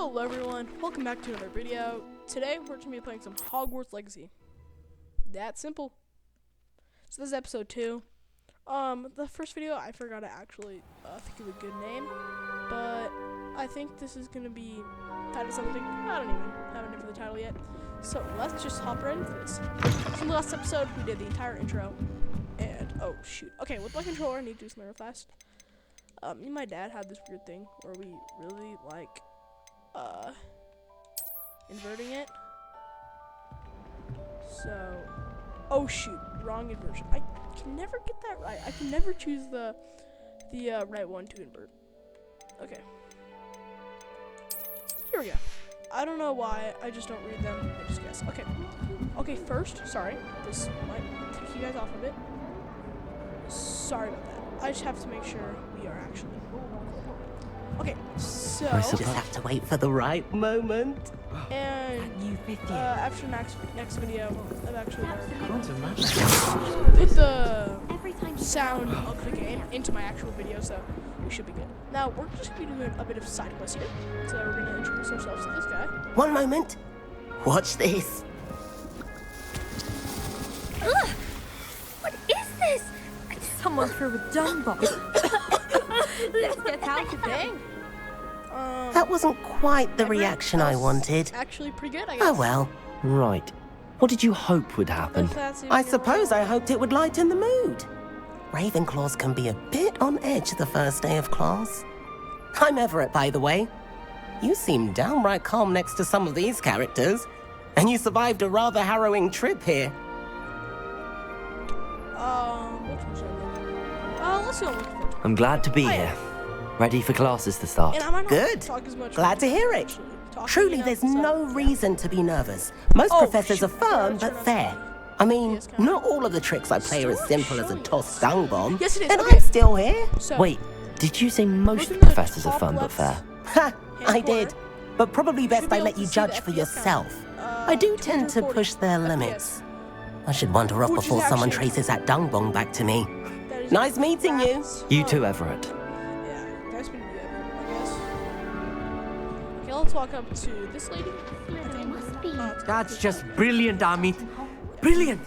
Hello everyone, welcome back to another video. Today we're going to be playing some Hogwarts Legacy. That simple. So this is episode 2. The first video I forgot to actually think of a good name, but I think this is going to be titled something. I don't even have a name for the title yet. So let's just hop right into this. So in the last episode we did the entire intro, and oh shoot. Okay, with my controller I need to do something real fast. Me and my dad had this weird thing where we really like inverting it. So, oh shoot, wrong inversion. I can never get that right. I can never choose the right one to invert. Okay. Here we go. I don't know why. I just don't read them. I just guess. Okay. Okay, first, sorry. This might take you guys off a bit. Sorry about that. I just have to make sure we are actually. Okay, so I just have to wait for the right moment. And after next video, I've actually learned to put the sound of the game into my actual video, so we should be good. Now we're just gonna be doing a bit of side quest here. So we're gonna introduce ourselves to this guy. One moment. Watch this. Ugh! What is this? Someone threw a dung bomb. Let's get out of here. That wasn't quite the reaction I wanted. Actually pretty good, I guess. Oh well. Right. What did you hope would happen? I suppose I hoped it would lighten the mood. Ravenclaws can be a bit on edge the first day of class. I'm Everett, by the way. You seem downright calm next to some of these characters. And you survived a rather harrowing trip here. Let's go look for it. I'm glad to be here. Ready for classes to start. And I might not Good. talk as much Glad to hear it. Truly, there's no reason to be nervous. Most professors are firm but fair. I mean, not all of the tricks I play are as simple as a tossed dung bomb. Yes, it is. And Okay. I'm still here. So, Wait, did you say most look in the professors are top fun but left fair? Ha! I corner. did. But probably best be I able let to you see the judge for FPS yourself. count. I do tend to 240 push their FPS. limits. I should wander off Which is before someone actually- traces that dung bomb back to me. that is Nice meeting you. fast. You too, Everett. Yeah, nice meeting you, I guess. Okay, let's walk up to this lady. That's just brilliant, Amit. Brilliant.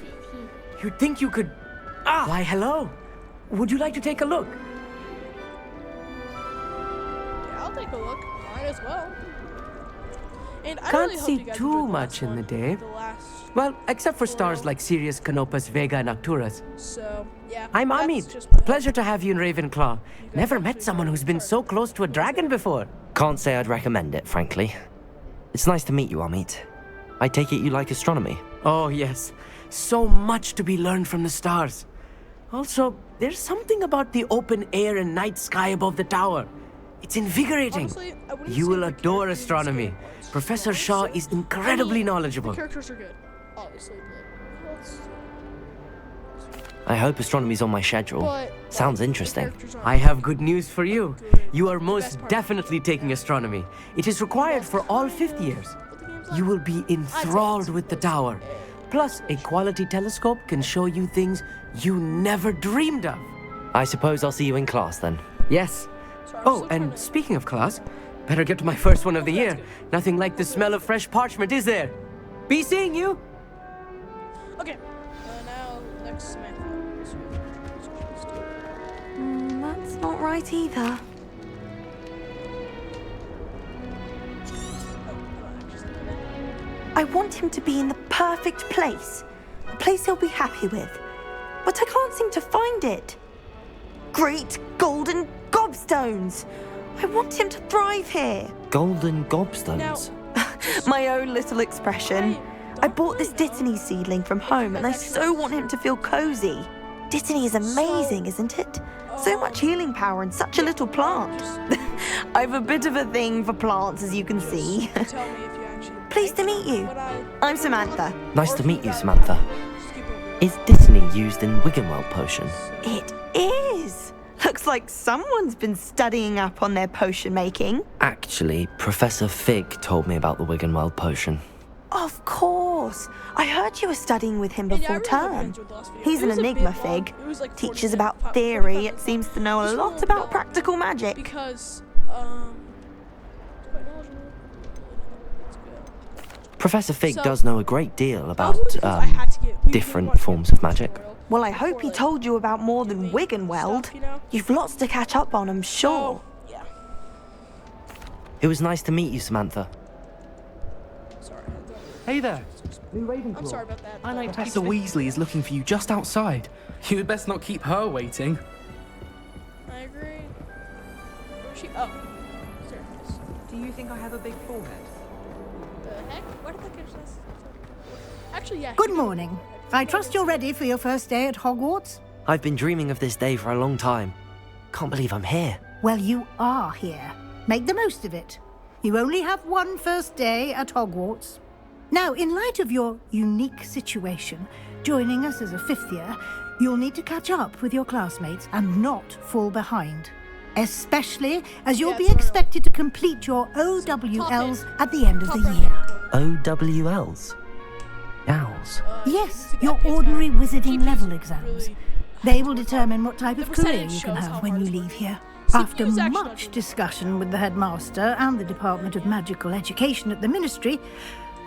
You'd think you could... Why, hello. Would you like to take a look? Yeah, I'll take a look. Might as well. And I Can't really hope see you guys too enjoyed the much last in the one, day. The last. Well, except for stars like Sirius, Canopus, Vega, and Arcturus. So, yeah. I'm that's Amit. just my Pleasure to have you in Ravenclaw. Never met actually someone who's been so close to a dragon before. Can't say I'd recommend it, frankly. It's nice to meet you, Amit. I take it you like astronomy. Oh, yes. So much to be learned from the stars. Also, there's something about the open air and night sky above the tower. It's invigorating. Honestly, I wouldn't You say will the adore characters in this astronomy. game are Professor so Shaw good. is incredibly knowledgeable. The characters are good, obviously, I hope astronomy's on my schedule. but Sounds the interesting. characters aren't I have good news for you. good. You are The most best part. definitely taking astronomy. It is required for all 5th years. But the game's You not- will be enthralled with the tower. Plus, a quality telescope can show you things you never dreamed of. I suppose I'll see you in class then. Yes. Sorry, I'm Oh, still trying and to- speaking of class, better get to my first one of the Okay, year. that's good. Nothing like the smell of fresh parchment, is there? Be seeing you. Okay, now next Samantha. That's not right either. I want him to be in the perfect place. A place he'll be happy with. But I can't seem to find it. Great golden gobstones! I want him to thrive here. Golden gobstones. My own little expression. I bought this Dittany seedling from home and I so want him to feel cozy. Dittany is amazing, isn't it? So much healing power in such a little plant. I've a bit of a thing for plants, as you can see. Tell me if you actually. Pleased to meet you. I'm Samantha. Nice to meet you, Samantha. Skip over. Is Dittany used in Wiggenweld potion? It is. Looks like someone's been studying up on their potion making. Actually, Professor Fig told me about the Wiggenweld potion. Of course. I heard you were studying with him Yeah, I before really hope you term. enjoyed the last video. He's It an was a bit enigma long. fig. It was like Teaches 40 about minutes, theory. 45 It minutes seems to know a Just a lot little about bit practical magic. because quite knowledgeable. Professor Fig So- does know a great deal about I had to get, we different didn't want to forms get of magic. tutorial Well, I before, hope he like, told you about more than doing wig and weld. stuff, you know? You've lots to catch up on, I'm sure. So, yeah. It was nice to meet you, Samantha. Sorry. I don't- Hey there. I'm sorry about that. I know but- Professor Weasley is looking for you just outside. You had best not keep her waiting. I agree. Where is she? Oh. Staircase. Do you think I have a big forehead? The heck? Where did that get us? Actually, yeah. Good morning. I trust you're ready for your first day at Hogwarts? I've been dreaming of this day for a long time. Can't believe I'm here. Well, you are here. Make the most of it. You only have one first day at Hogwarts. Now, in light of your unique situation, joining us as a fifth year, you'll need to catch up with your classmates and not fall behind. Especially as you'll Yeah, be totally. expected to complete your OWLs at the end of the year. OWLs? Owls. Yes, see, your that is ordinary kinda- wizarding GPs level really exams. have They to will work determine hard. what type The of career percentage you can shows how have when hard you it's leave working. here. CPUs After actually much don't do discussion with the headmaster and the Department of Magical Education at the Ministry,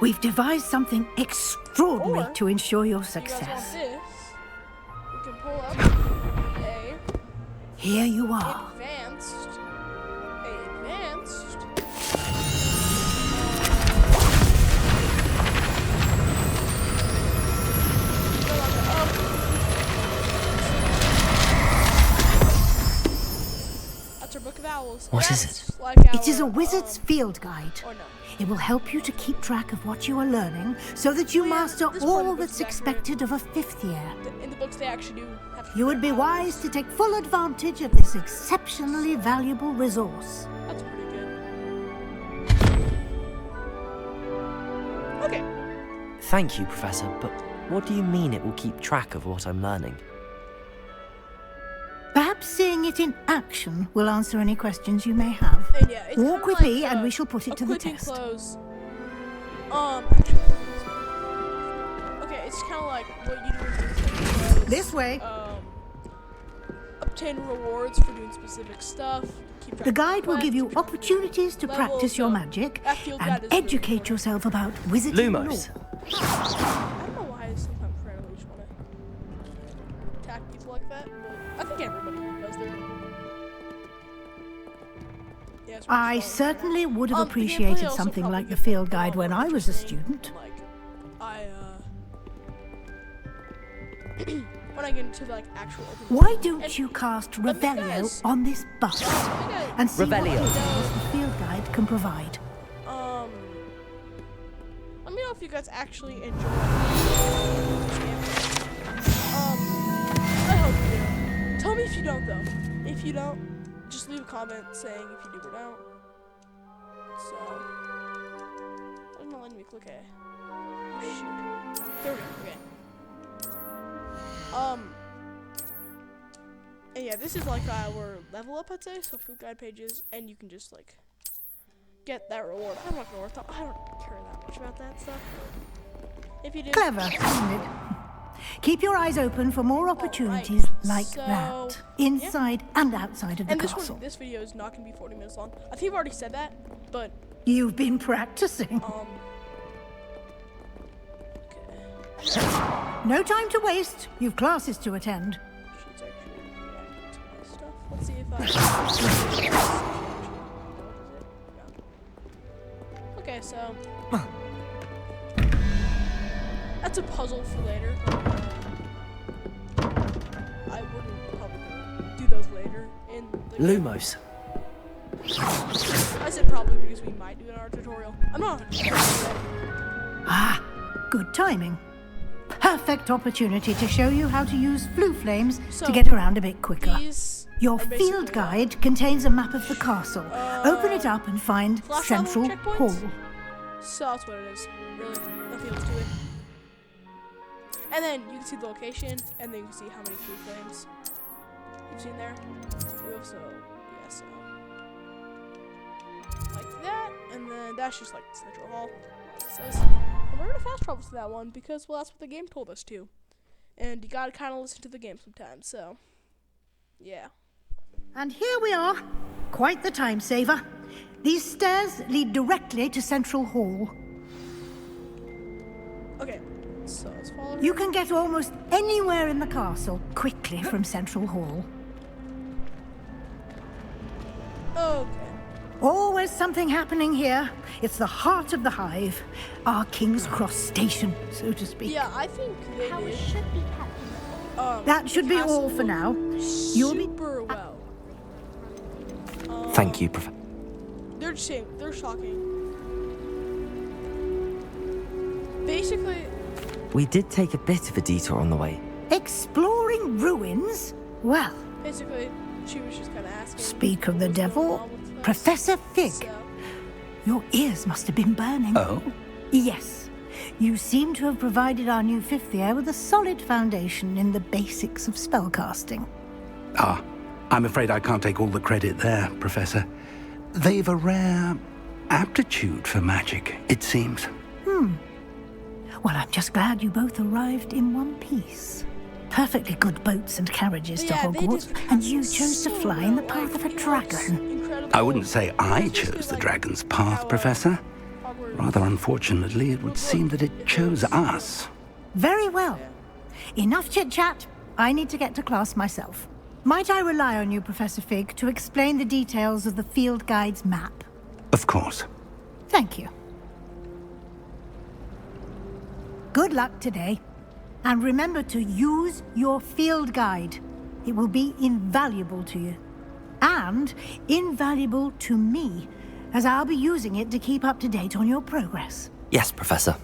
we've devised something extraordinary Or, to ensure your If you guys want success. this, we can pull up a Here you are. advanced. That's our book of owls. What is That's it? Like It is a our, wizard's field guide. Or no. It will help you to keep track of what you are learning so that you Oh, yeah, master this part of all the book's that's expected of a fifth year. In the books, they actually do have to You would be owls. wise to take full advantage of this exceptionally valuable resource. That's pretty good. Okay. Thank you, Professor, but what do you mean it will keep track of what I'm learning? Perhaps seeing it in action will answer any questions you may have. And yeah, it's Walk kinda with like, me and we shall put it to the equipping test. Clothes. Okay, it's kind of like what you do with equipping clothes. This way. Obtain rewards for doing specific stuff. Keep track The of guide will give you quests, opportunities to levels, practice your so magic that field guide and is really educate important. yourself about wizarding Lumos. lore. I don't know why I sometimes randomly just want to attack people like that, but I think everybody does their. Yeah, it's I pretty fun. certainly would have The gameplay appreciated also something probably like the gets more field guide when I was a interesting, student. Like, when I get into like actual. open Why world. don't And you cast let me Revelio guess. on this bust Okay, and see what Revelio. details the field guide can provide? Let me know if you guys actually enjoy this gameplay. I hope you do. Tell me if you don't though. If you don't, just leave a comment saying if you do or don't. So, it's not letting me click A. Oh shoot. There we go. Okay. And yeah, this is like our level up, I'd say. So food guide pages, and you can just like get that reward. I'm not gonna worth. I don't care that much about that stuff. If you do, Clever, isn't it? Keep your eyes open for more opportunities like so, that, inside and outside of the And castle. this video is not gonna be 40 minutes long. I think I've already said that, but You've been practicing. okay. No time to waste. You've classes to attend. Should actually react to my stuff. Let's see if I. Okay, so that's a puzzle for later. I wouldn't probably do those later in the game. Lumos. I said probably because we might do it in our tutorial. I'm not. Ah, good timing. Perfect opportunity to show you how to use flue flames So, to get around a bit quicker. These Your are basically, field guide contains a map of the castle. Open it up and find flash level Central checkpoints? Hall. So that's what it is. Really, nothing else to it. And then you can see the location, and then you can see how many flue flames you've seen there. You also, yeah, so like that, and then that's just like Central Hall. It says, and we're gonna fast travel to that one because, well, that's what the game told us to. And you gotta kind of listen to the game sometimes. So, yeah. And here we are. Quite the time saver. These stairs lead directly to Central Hall. You can get almost anywhere in the castle quickly from Central Hall. Okay. Always something happening here. It's the heart of the hive. Our King's Cross station, so to speak. Yeah, I think they did. That should be castle all for now. You'll be super well. Thank you, Professor. They're shocking. Basically, We did take a bit of a detour on the way. exploring ruins? Well, she was just kind of asking. speak of the what's going devil, on with us. Professor Fig. So, Your ears must have been burning. Oh? Yes. You seem to have provided our new fifth year with a solid foundation in the basics of spellcasting. Ah, I'm afraid I can't take all the credit there, Professor. They've a rare aptitude for magic, it seems. Well, I'm just glad you both arrived in one piece. Perfectly good boats and carriages to yeah, they did Hogwarts, the and you castle chose to so fly in the well, path of a like, dragon. incredible. I wouldn't say I It's just chose the like dragon's how, path, Professor. Hogwarts- Rather unfortunately, it would seem that it chose us. Very well. Enough chit-chat. I need to get to class myself. Might I rely on you, Professor Fig, to explain the details of the field guide's map? Of course. Thank you. Good luck today. And remember to use your field guide. It will be invaluable to you. And invaluable to me, as I'll be using it to keep up to date on your progress. Yes, Professor.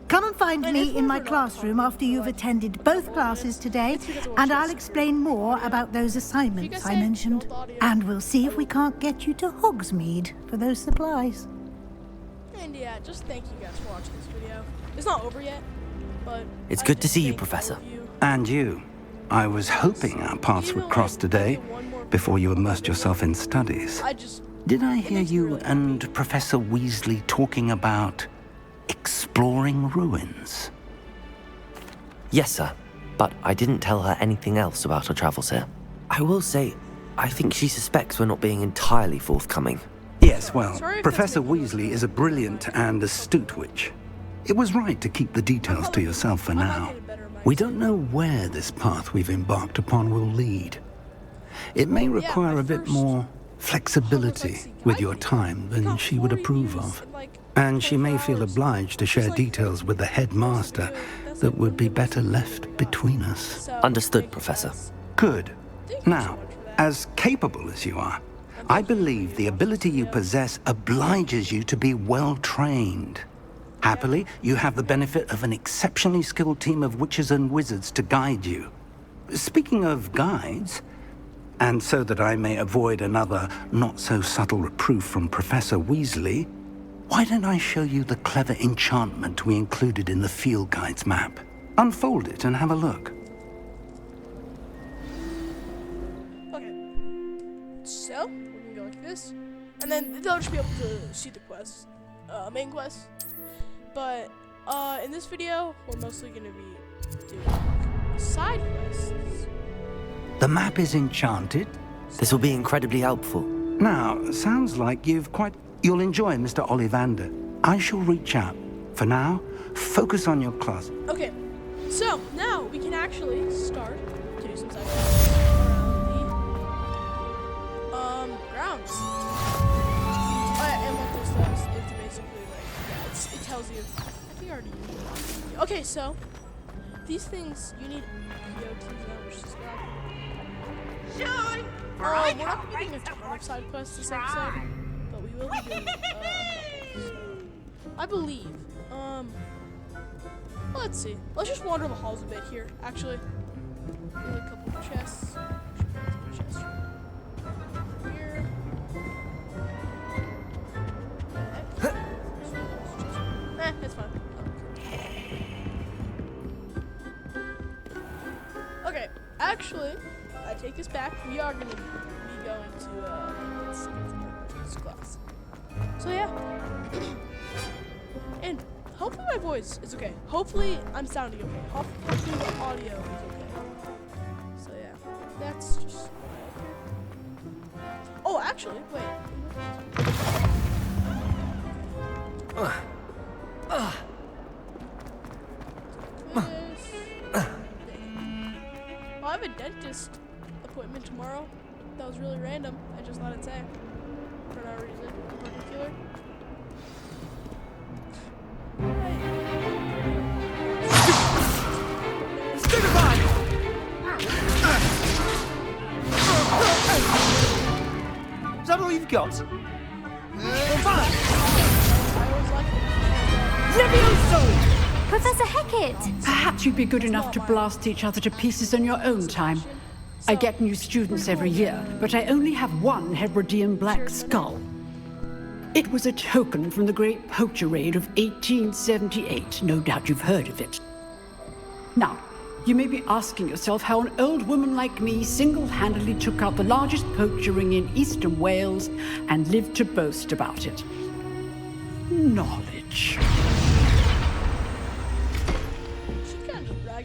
Come and find And me if in my we're not classroom after you've attended both classes today, and I'll explain more about those assignments I mentioned. And we'll see if we can't get you to Hogsmeade for those supplies. And yeah, just thank you guys for watching this video. It's not over yet, but It's I good to just see you, thank all Professor. of you. And you. I was hoping our paths would cross today, before you immersed yourself in studies. Did I hear you and Professor Weasley talking about exploring ruins? Yes, sir. But I didn't tell her anything else about her travels here. I will say, I think she suspects we're not being entirely forthcoming. Yes, well, Sorry if Professor that's making Weasley is a brilliant and astute witch. It was right to keep the details to yourself for now. We don't know where this path we've embarked upon will lead. It may require a bit more flexibility with your time than she would approve of. And she may feel obliged to share details with the headmaster that would be better left between us. Understood, Professor. Good. Now, as capable as you are, I believe the ability you possess obliges you to be well trained. Happily, you have the benefit of an exceptionally skilled team of witches and wizards to guide you. Speaking of guides, and so that I may avoid another not-so-subtle reproof from Professor Weasley, why don't I show you the clever enchantment we included in the field guide's map? Unfold it and have a look. Okay. So, we're gonna go like this. And then they'll just be able to see the quest, main quest. But, in this video, we're mostly gonna be doing side quests. The map is enchanted. This will be incredibly helpful. Now, sounds like you'll enjoy Mr. Ollivander. I shall reach out. For now, focus on your class. Okay, so now we can actually start to do some side quests around the grounds. And what this does is basically like, yeah, it tells you. I think I already used it. Okay, so these things you need POTs now, which is we're not going to be doing a ton of side quests this episode, but we will be doing a couple. So, I believe. Let's see. Let's just wander the halls a bit here. Actually, there's a couple of chests. Chest here. It's fine. Okay, actually, I take this back. We are going to be going to this class. So yeah. And hopefully my voice is okay. Hopefully I'm sounding okay. Hopefully the audio is okay. So yeah, that's just. Oh, actually, wait. This. a dentist appointment tomorrow. That was really random. I just thought I'd say. For no reason in particular. Is that all you've got? Levioso! Professor Hackett! Perhaps you'd be good enough to blast each other to pieces on your own time. I get new students every year, but I only have one Hebridean black skull. It was a token from the Great Poacher Raid of 1878. No doubt you've heard of it. Now, you may be asking yourself how an old woman like me single-handedly took out the largest poacher ring in eastern Wales and lived to boast about it. Knowledge.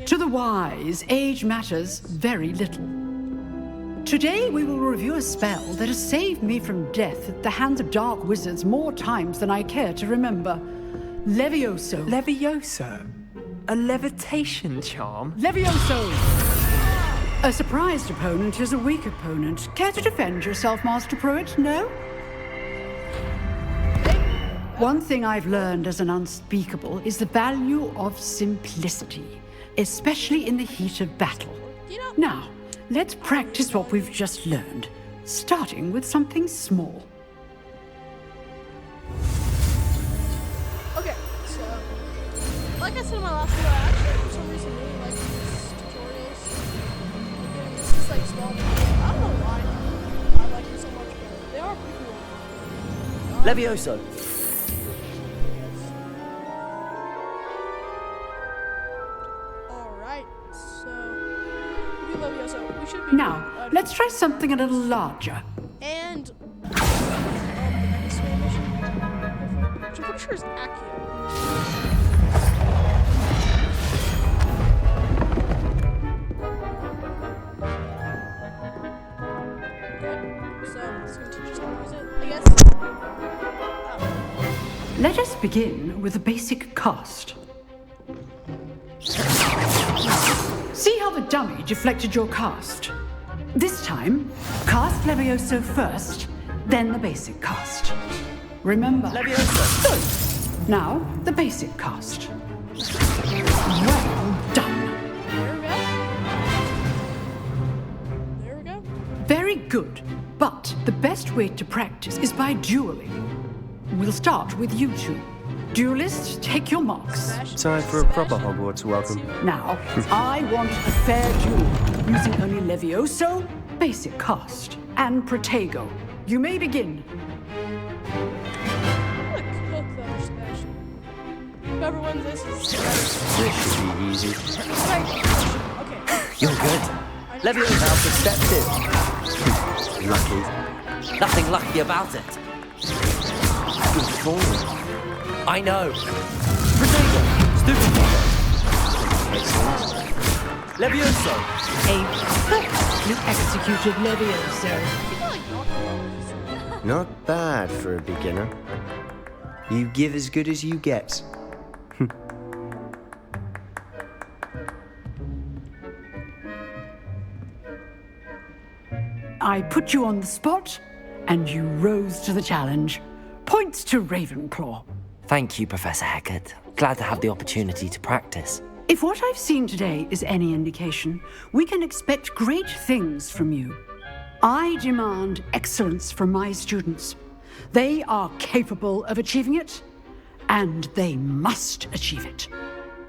To the wise, age matters very little. Today we will review a spell that has saved me from death at the hands of dark wizards more times than I care to remember. Levioso. Levioso? A levitation charm? Levioso! A surprised opponent is a weak opponent. Care to defend yourself, Master Pruitt? No? One thing I've learned as an unspeakable is the value of simplicity, especially in the heat of battle. Now, let's practice what we've just learned, starting with something small. Okay, so like I said in my last video, I actually for some reason really like these tutorials. Again, this is like small. I don't know why. I like them so much, but they are pretty cool. Levioso. Alright, so Levioso, we should be Now, let's try something a little larger. And the next mission, which I'm pretty sure is Accio. So it's going to teach us how to use it, I guess. Let us begin with a basic cast. See how the dummy deflected your cast? This time, cast Levioso first, then the basic cast. Remember. Levioso. Good. Now, the basic cast. Well done. There we go. Very good. But the best way to practice is by dueling. We'll start with you two. Duelists, take your marks. Time for a proper Hogwarts welcome. Now, I want a fair duel, using only Levioso, basic cast, and Protego. You may begin. Whoever wins this is... This should be easy. Okay. You're good. Levioso accepted. Lucky. Nothing lucky about it. Good form. I know. Protego. Stupid. Excellent. Levioso. A perfectly executed Levioso. Not bad for a beginner. You give as good as you get. I put you on the spot, and you rose to the challenge. Points to Ravenclaw. Thank you, Professor Hackett. Glad to have the opportunity to practice. If what I've seen today is any indication, we can expect great things from you. I demand excellence from my students. They are capable of achieving it, and they must achieve it.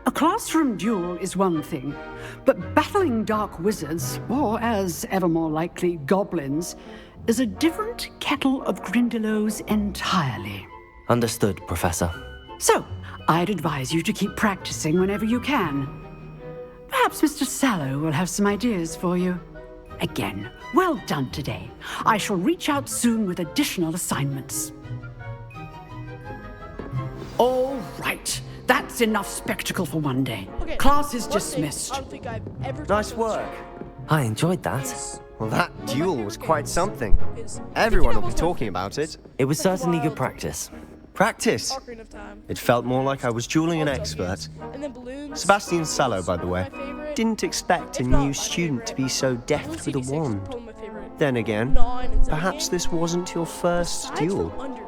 A classroom duel is one thing, but battling dark wizards, or as ever more likely, goblins, is a different kettle of Grindylows entirely. Understood, Professor. So, I'd advise you to keep practicing whenever you can. Perhaps Mr. Sallow will have some ideas for you. Again, well done today. I shall reach out soon with additional assignments. All right. That's enough spectacle for one day. Okay, Class is one thing dismissed. I don't think I've ever Nice talked about work. I enjoyed that. is- Well, that duel was quite something. is Everyone will be thinking about talking about it. It was certainly good Wild. practice. Practice. Ocarina of Time. It felt more like I was dueling an Also expert. games. And then balloons. Sebastian Sallow, by the way. My favorite. didn't expect a If not new my student to favorite. be so deft Blue with a CD6 is wand. probably my favorite. Then again, Non-Zelda perhaps game. this wasn't your first Besides duel. from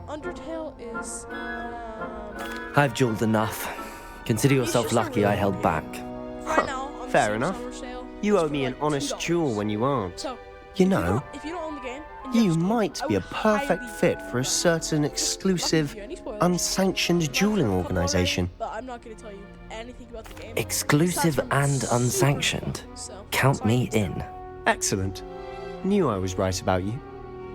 Undertale is I've dueled enough. Consider yourself just a lucky I really held good back. right now on the Fair same enough. summer sale. You It's owe for, me an like, honest $2. duel when you aren't. So, You know, if you don't own the game, and you have Steam, might I be a would perfect highly fit for a recommend certain it. exclusive, Not gonna give you any spoilers. unsanctioned Not dueling gonna put more organization. in, but I'm not going to tell you anything about the game. Exclusive Aside from and super unsanctioned. fun, so Count that's all I me can say. in. Excellent. Knew I was right about you.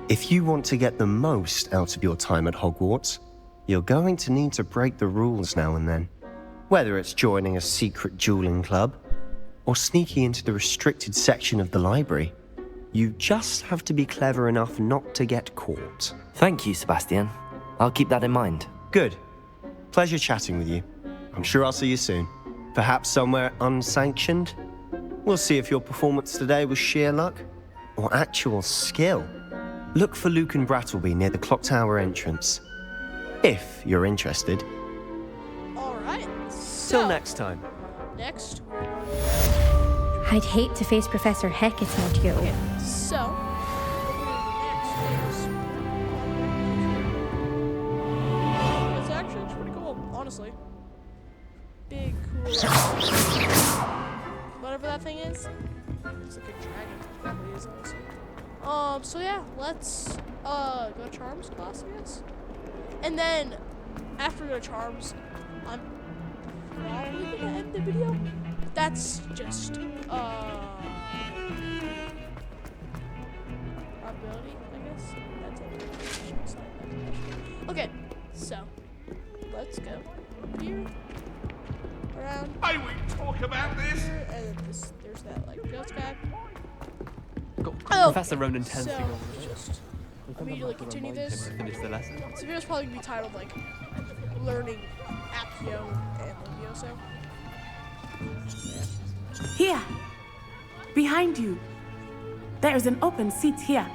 If you want to get the most out of your time at Hogwarts, you're going to need to break the rules now and then. Whether it's joining a secret dueling club, or sneaking into the restricted section of the library, you just have to be clever enough not to get caught. Thank you, Sebastian. I'll keep that in mind. Good. Pleasure chatting with you. I'm sure I'll see you soon. Perhaps somewhere unsanctioned? We'll see if your performance today was sheer luck or actual skill. Look for Luke and Brattleby near the clock tower entrance. If you're interested. Alright, Till next time. Next, I'd hate to face Professor Hecate, Accio. okay, so what we're gonna do next is it's actually pretty cool, honestly. Big cool. Whatever that thing is. It's like a dragon. It probably is honestly. So yeah, let's go to Charms class, I guess. And then after we go to Charms, I'm probably gonna end the video. That's just probability, I guess. That's it. Okay, so let's go up here, around. I will talk about this. Here, and then there's that like ghost guy. Professor Ronan So tensing over just immediately continue this. finish the lesson. So video's probably gonna be titled like learning Accio and Levioco. Here, behind you. There is an open seat here.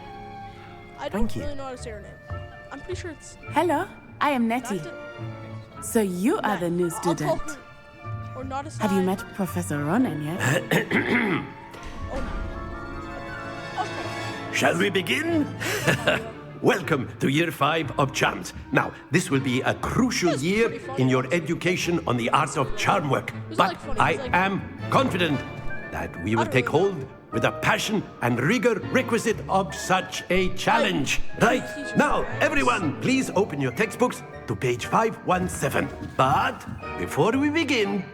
I don't Thank you. really know how to say her name. I'm pretty sure it's. Hello, I am Nettie. So you are the new I'll call student. her- Or not Have you met Professor Ronan yet? Shall we begin? Welcome to year 5 of Charms. Now, this will be a crucial year in your education on the art of charm work. But I am confident that we will take hold with the passion and rigor requisite of such a challenge. Right, now, everyone, please open your textbooks to page 517. But before we begin,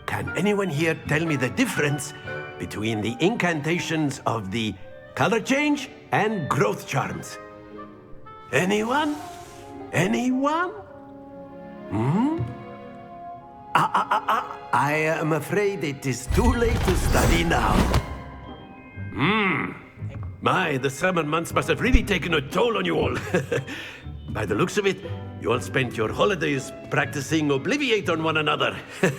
can anyone here tell me the difference between the incantations of the color change and growth charms? Anyone? Anyone? I am afraid it is too late to study now. My, the summer months must have really taken a toll on you all. By the looks of it, you all spent your holidays practicing Obliviate on one another. He's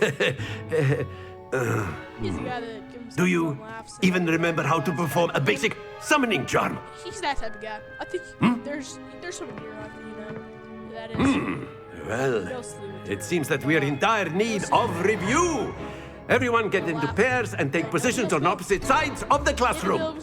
the guy that gives Do you fun laughs and- even remember how to perform a basic summoning charm? He's that type of guy. I think there's someone here I think you know who that is. Well, it seems that we are in dire need of review. Everyone get into pairs and take positions on opposite sides of the classroom.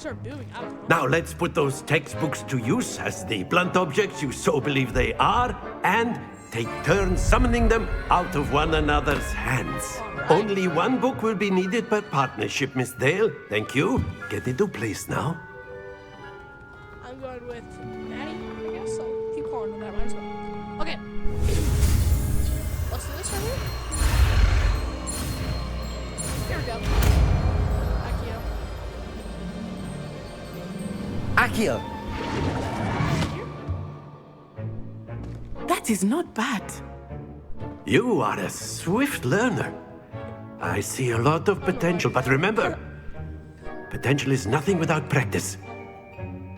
Now let's put those textbooks to use as the blunt objects you so believe they are, and take turns summoning them out of one another's hands. Only one book will be needed per partnership, Miss Dale. Thank you. Get into place now. I'm going with Natty, I guess. I'll keep calling her that, might as well. Okay. Let's do this right here. Here we go. Accio! That is not bad. You are a swift learner. I see a lot of potential, but remember, potential is nothing without practice.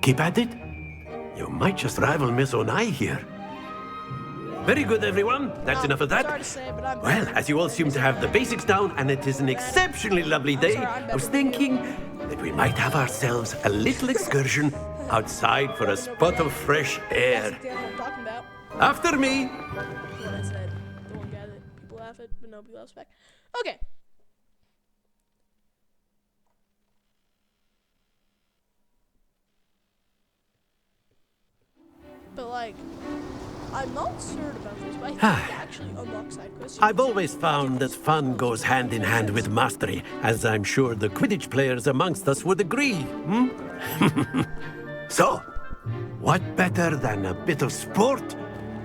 Keep at it. You might just rival Miss Onai here. Very good, everyone. That's enough of that. Sorry to say, but I'm Well, as you all seem to have the basics down, and it is an exceptionally lovely day, I was thinking that we might have ourselves a little excursion outside for a spot of fresh air. That's what I'm talking about. After me. What I said. The one guy that people laugh at, but nobody laughs back. Okay. but like, I'm not certain about this, but I think it actually unlocks side quests. I've always found that fun goes hand in hand with mastery, as I'm sure the Quidditch players amongst us would agree. So, what better than a bit of sport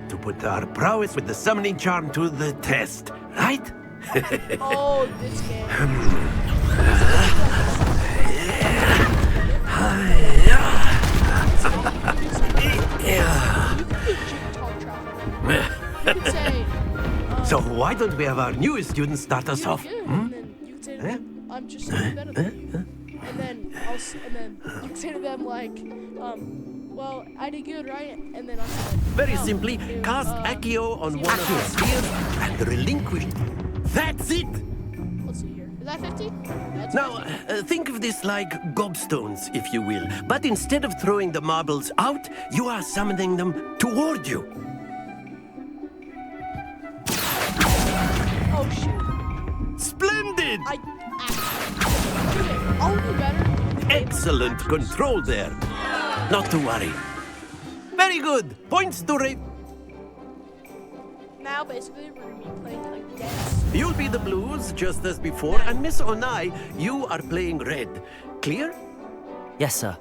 to put our prowess with the summoning charm to the test, right? Oh, this game. So why don't we have our newest student start us off? And then you can say to them, I'm just better than you. And then you can say to them like, well, I did good, right? And then I'll say like, Very simply, cast Accio on one of your spheres and relinquish. That's it! Let's see here. Is that 50? That's Now, 50. think of this like gobstones, if you will. But instead of throwing the marbles out, you are summoning them toward you. Oh, shoot. Splendid! I'll do better. Excellent control there. Not to worry. Very good. Points to Ray. Now, basically, we're going to be playing like dance. You'll be the blues, just as before, and Miss Onai, you are playing red. Clear? Yes, sir.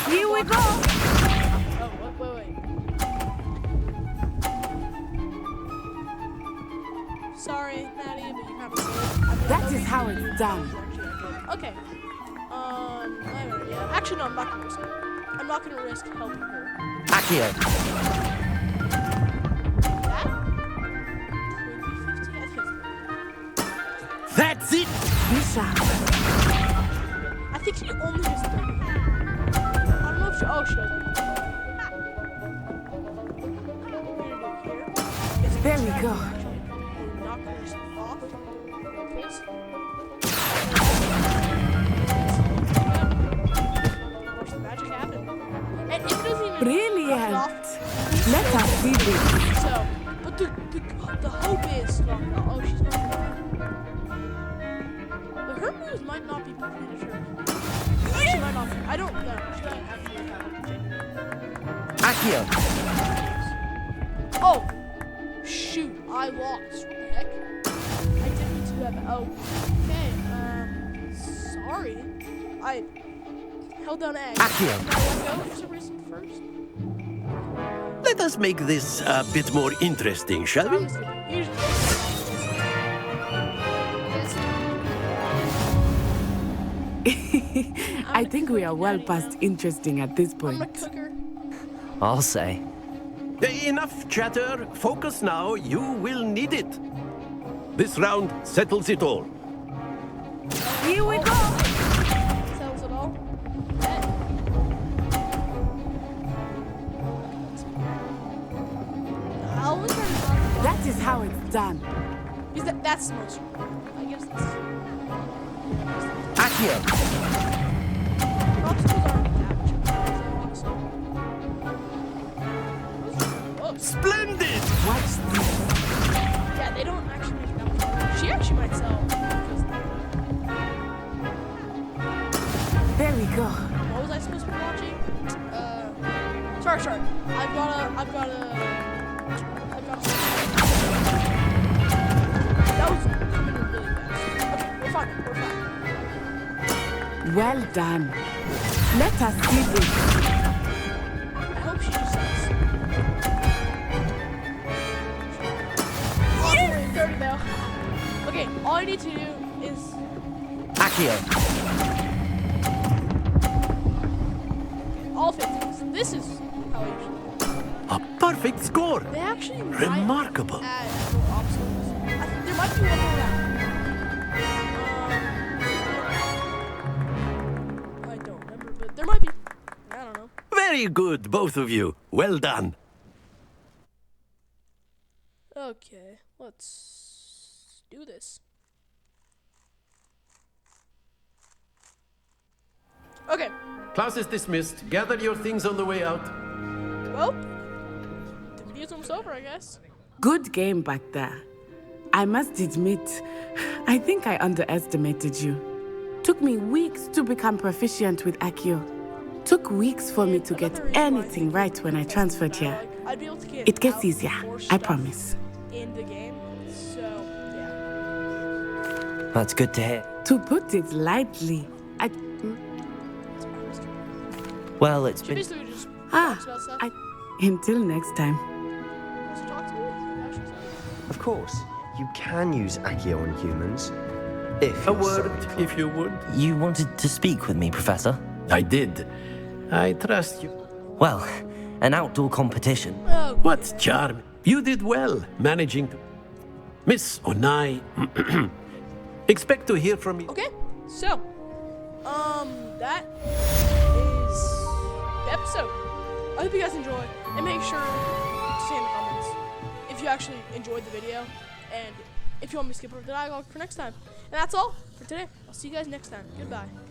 Here we go! Oh, wait. Sorry, Maddie, but you have to say it. That is how it's done. Okay. Actually, no, I'm not gonna risk it. I'm not gonna risk helping her. Accio. That? 20, 50? I think That's it! Misha. I think she only has 30. I don't know if she. Oh, she doesn't. There we go. Knock her off. Please. Watch the magic happen. And it doesn't even. Brilliant. Off. Let us see this. So, but the hope is knocked off. Oh, she's not. But her moves might not be premature. She might not. I don't know. She might actually have a Accio. Oh, shoot! I lost. What the heck? I didn't do that. Oh, okay. Sorry. I held down X. Accio. Can I let go for some reason first? Let us make this a bit more interesting, shall we? I think we are well past interesting at this point. I'm a cooker. I'll say. Enough chatter. Focus now. You will need it. This round settles it all. Here we go. Settles it all. That is how it's done. That's the most. I guess that's. Accio. Splendid! Watch this. Yeah, they don't actually make that much. She actually might sell. There we go. What was I supposed to be watching? Sorry. I've got a. That was coming in really fast. Okay, we're fine. Well done. Let us see this. I hope she just says. Oh, 30 now. Okay, all I need to do is. Accio. All 50s. This is how I usually do. A perfect score. They actually Remarkable. add more obstacles. I think there might be one more round. I don't remember, but there might be. I don't know. Very good, both of you. Well done. Okay, let's do this. Okay, Class is dismissed. Gather your things on the way out. well, the video's almost over, I guess. Good game back there. I must admit, I think I underestimated you. Took me weeks to become proficient with Accio. Took weeks for me to get anything right when I transferred here. I'd be able to get It gets easier, I promise. in the game. So yeah. That's good to hear. To put it lightly, Well, it's She been... basically just talks about stuff. until next time. Wants to talk to me? Yeah, she's like, Of course, you can use Accio on humans. If A you're word, so inclined. if you would. You wanted to speak with me, Professor? I did. I trust you. Well, an outdoor competition. oh, What charm. You did well managing to... Miss Onai, expect to hear from me. okay. So, that is the episode. I hope you guys enjoy, and make sure to say in the comments if you actually enjoyed the video, and if you want me to skip over the dialogue for next time. And that's all for today. I'll see you guys next time. Goodbye.